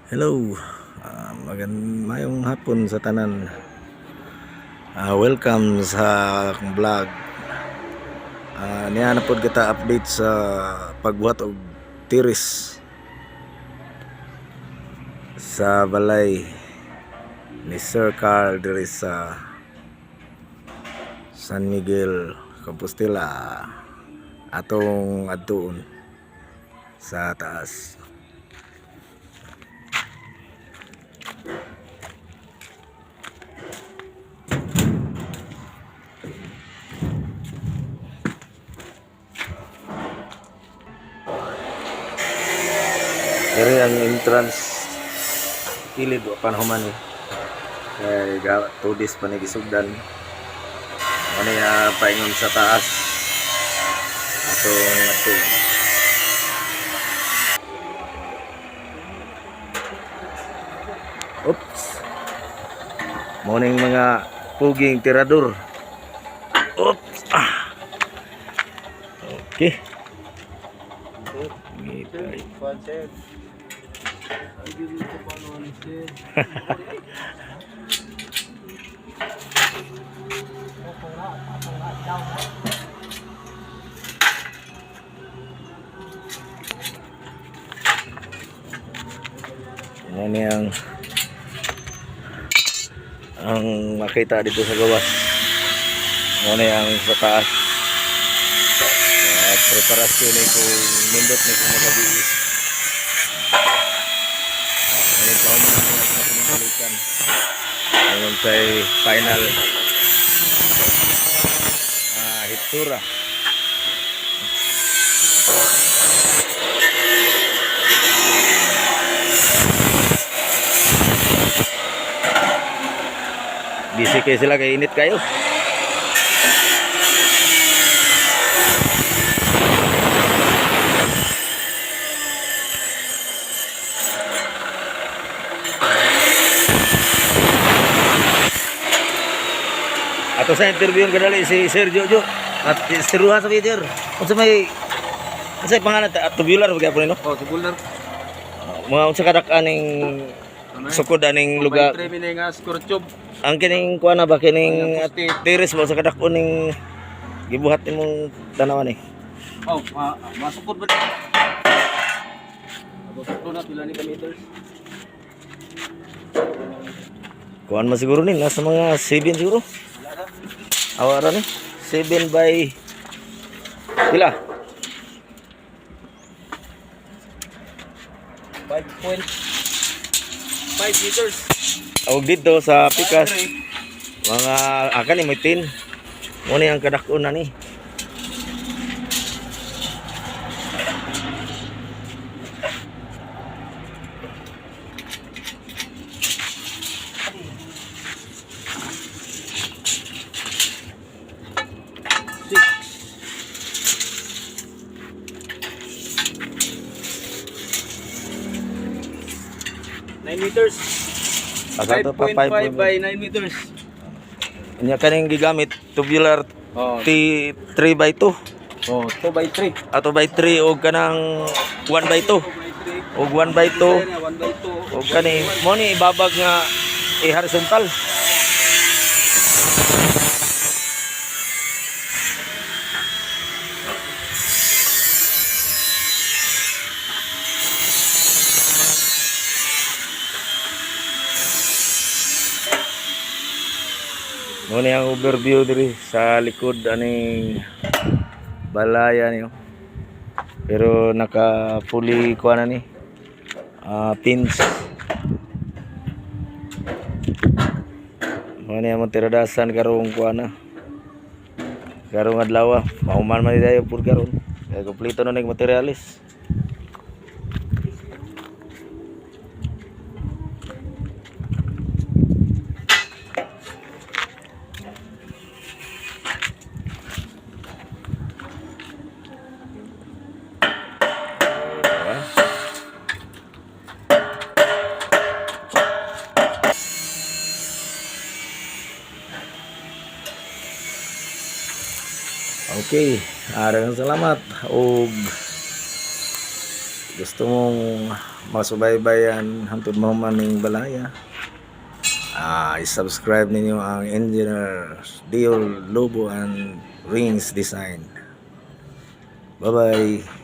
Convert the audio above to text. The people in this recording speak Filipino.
Hello, mayong hapon sa tanan. Welcome sa akong vlog. Niya na pod kita update sa pagbuhat og tiris sa balay ni Sir Carl diri sa San Miguel, Compostela, atong adtuon sa taas. Diri ang entrance kilid wa panhuman ni. Kay 2 days pa ni gisugdan. Ano ya paingon sa taas. Atong Oops. Morning mga puging tirador. Oops. Okay. Ini ang makita dito sa gawas. Ano yang sa taas. Preparasyon ni ko nindot ni ko magabi. Ano pa man ang pinagalitan. Ayun kay final hitsura. Busy kayo sila, kay init kayo. Ato sa interview yung kadali si Sir Jojo at istiruhan sa video. Unsa may pangalan ta? Tubular bagay po nino? Oh, tubular. Mga unsa kadak aning sukod aning lugar. May tremi nga skurtyob. Ang kining kuana ba kining tiris ba sa kadak uning gibuhat nimong tanawan ni. Oh, masukod ba? Abot na pila ni meters. Kuan man siguro ni nasa mga 7 siguro. Awara ni 7 by pila? 5.5 meters. Awag dito sa pikas mga akan ni may 10. Mo ni ang kadakon na ni. Meters. Ato pa 5.5 by 9 meters. Inya kaning gigamit tubular T3 by 2. Oh, 2 by 3. Ato by 3 og kanang 1 by 2. Og 1 by 2. 1 by 2. Og kani mo ni ibabag nga horizontal. Mo ni ang overview diri sa likod aning balaya niyo. Pero naka fully kuha na ni pins. Mo ni ang tiradasan karong kuha na. Karong adlaw mahuman man dayo pud karon. Kaya kompleto na ning materialis. Okay, daghang salamat og gusto mong masubaybayan hantod mahuman ning balaya. I-subscribe ninyo ang Engineer Dio Lobo and Rings Design. Bye-bye.